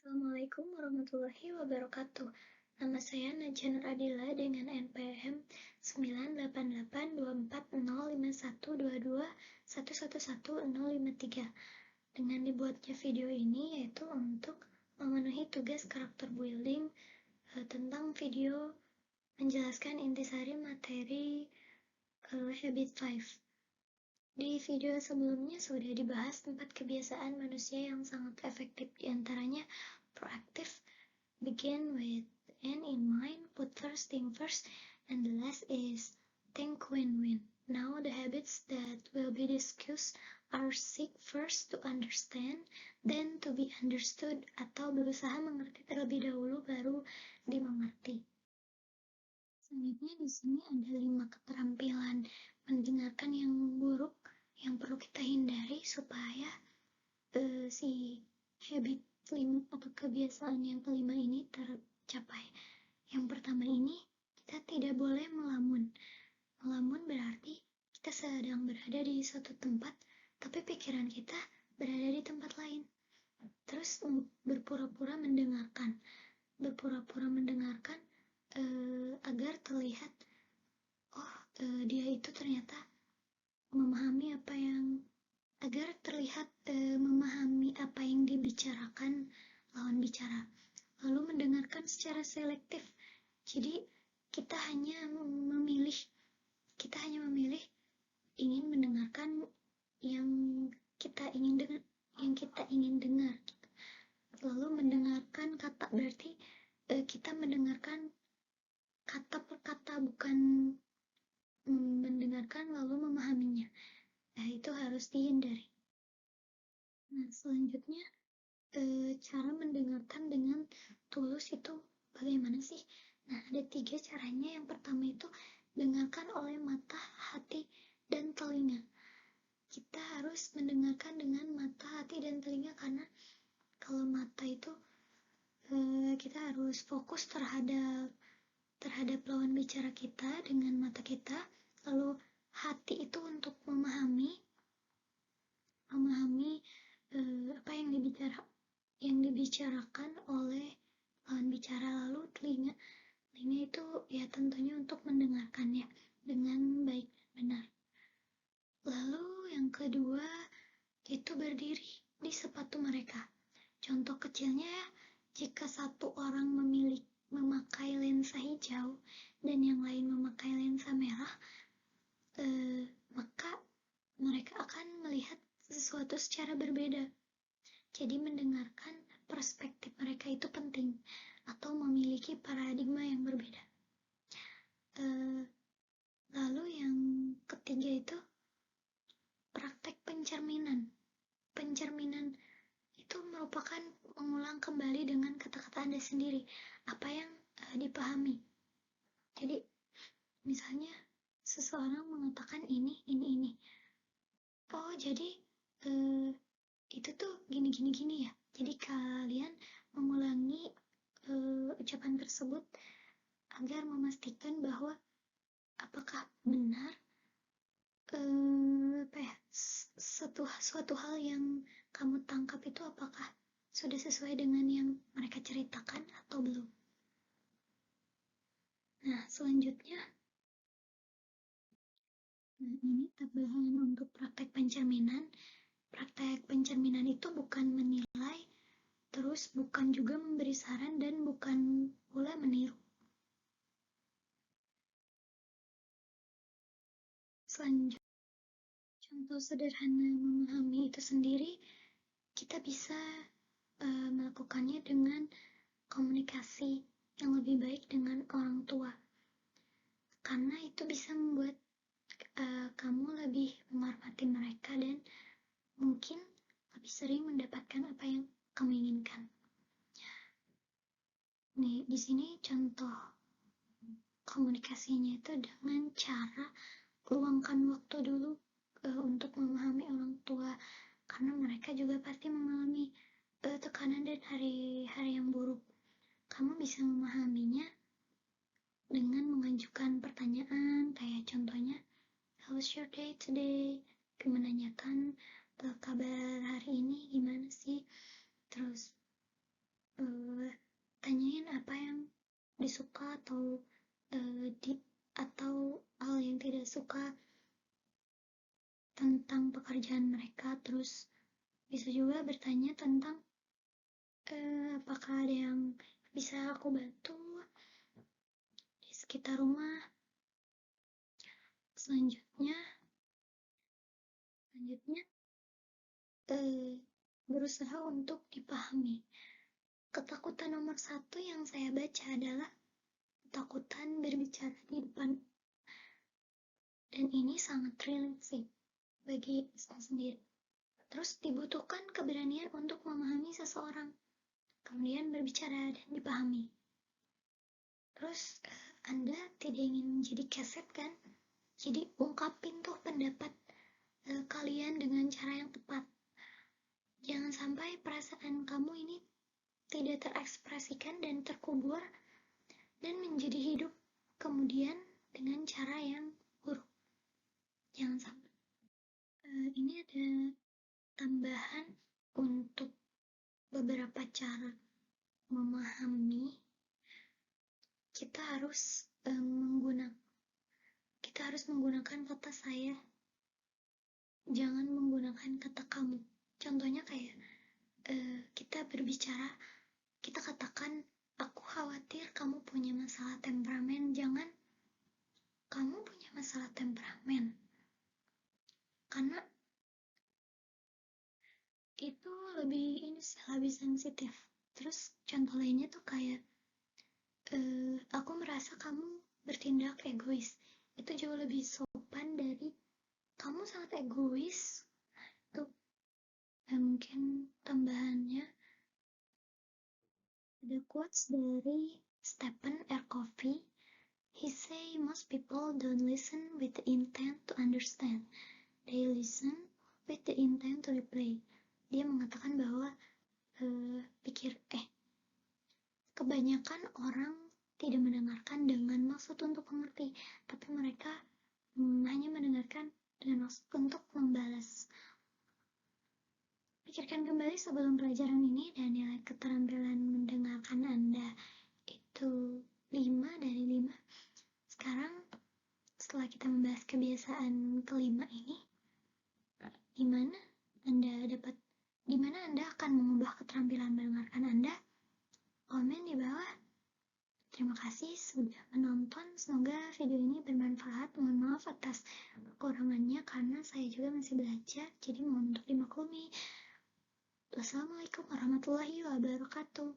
Assalamualaikum warahmatullahi wabarakatuh. Nama saya Najah Nur Adila dengan NPM 988205122111053. Dengan dibuatnya video ini yaitu untuk memenuhi tugas karakter building tentang video menjelaskan intisari materi Habit 5. Di video sebelumnya sudah dibahas 4 kebiasaan manusia yang sangat efektif, diantaranya proactive, begin with end in mind, put first thing first, and the last is think win-win. Now the habits that will be discussed are seek first to understand, then to be understood, atau berusaha mengerti terlebih dahulu baru dimengerti. Selanjutnya di sini ada 5 keterampilan mendengarkan yang buruk yang perlu kita hindari supaya si habit 5 atau kebiasaan yang kelima ini tercapai. Yang pertama ini, kita tidak boleh melamun. Melamun berarti kita sedang berada di suatu tempat, tapi pikiran kita berada di tempat lain. Terus berpura-pura mendengarkan. Berpura-pura mendengarkan agar terlihat, dia itu ternyata memahami apa yang agar terlihat memahami apa yang dibicarakan lawan bicara, lalu mendengarkan secara selektif. Jadi kita hanya memilih ingin mendengarkan yang kita ingin dengar. Lalu mendengarkan kata berarti kita mendengarkan kata per kata, bukan mendengarkan lalu memahaminya. Itu harus dihindari. Nah, selanjutnya cara mendengarkan dengan tulus itu bagaimana sih? Nah, ada 3 caranya. Yang pertama itu dengarkan oleh mata, hati, dan telinga. Kita harus mendengarkan dengan mata, hati, dan telinga, karena kalau mata itu kita harus fokus terhadap lawan bicara kita dengan mata kita, lalu hati itu untuk memahami apa yang dibicarakan oleh lawan bicara, lalu telinga itu ya tentunya untuk mendengarkannya dengan baik benar. Lalu yang kedua itu berdiri di sepatu mereka. Contoh kecilnya, jika satu orang memakai lensa hijau dan yang lain memakai lensa merah, maka mereka akan melihat sesuatu secara berbeda. Jadi mendengarkan perspektif mereka itu penting, atau memiliki paradigma yang berbeda. Lalu yang ketiga itu praktek pencerminan. Pencerminan itu merupakan mengulang kembali dengan kata-kata Anda sendiri apa yang dipahami. Jadi misalnya seseorang mengatakan ini. Oh, jadi itu tuh gini ya. Jadi kalian mengulangi ucapan tersebut agar memastikan bahwa apakah benar suatu hal yang kamu tangkap itu apakah sudah sesuai dengan yang mereka ceritakan atau belum. Nah, selanjutnya ini tambahan untuk praktek pencerminan. Praktek pencerminan itu bukan menilai, terus bukan juga memberi saran, dan bukan pula meniru. Selanjutnya, contoh sederhana memahami itu sendiri, kita bisa melakukannya dengan komunikasi yang lebih baik dengan orang tua, karena itu bisa membuat kamu lebih menghormati mereka dan mungkin lebih sering mendapatkan apa yang kamu inginkan. Nih, di sini contoh komunikasinya itu dengan cara luangkan waktu dulu untuk memahami orang tua, karena mereka juga pasti mengalami tekanan dan hari-hari yang buruk. Kamu bisa memahaminya dengan mengajukan pertanyaan, kayak contohnya, how's your day today? Menanyakan kabar hari ini gimana sih? Terus disuka atau atau hal yang tidak suka tentang pekerjaan mereka. Terus bisa juga bertanya tentang apakah ada yang bisa aku bantu di sekitar rumah. Selanjutnya berusaha untuk dipahami. Ketakutan nomor satu yang saya baca adalah ketakutan berbicara di depan, dan ini sangat relate sih bagi saya sendiri. Terus dibutuhkan keberanian untuk memahami seseorang, kemudian berbicara dan dipahami. Terus Anda tidak ingin menjadi keset kan? Jadi ungkapin tuh pendapat kalian dengan cara yang tepat. Jangan sampai perasaan kamu ini tidak terekspresikan dan terkubur dan menjadi hidup kemudian dengan cara yang buruk. Jangan sampai. Ini ada tambahan untuk beberapa cara memahami. Kita harus menggunakan kata saya, jangan menggunakan kata kamu. Contohnya kayak kita berbicara, kita katakan aku khawatir kamu punya masalah temperamen. Jangan kamu punya masalah temperamen, karena itu lebih sensitif. Terus contoh lainnya tuh kayak aku merasa kamu bertindak egois. Itu jauh lebih sopan dari kamu sangat egois. Tuh mungkin tambahannya ada quotes dari Stephen R. Covey. He say most people don't listen with the intent to understand. They listen with the intent to reply. Dia mengatakan bahwa kebanyakan orang tidak mendengarkan dengan maksud untuk mengerti, tapi mereka hanya mendengarkan dengan maksud untuk membalas. Pikirkan kembali sebelum pelajaran ini dan nilai keterampilan mendengarkan Anda itu 5 dari 5. Sekarang setelah kita membahas kebiasaan kelima ini, gimana Anda akan mengubah keterampilan mendengarkan Anda? Komen di bawah. Terima kasih sudah menonton. Semoga video ini bermanfaat. Mohon maaf atas kekurangannya karena saya juga masih belajar, jadi mohon untuk dimaklumi. Wassalamualaikum warahmatullahi wabarakatuh.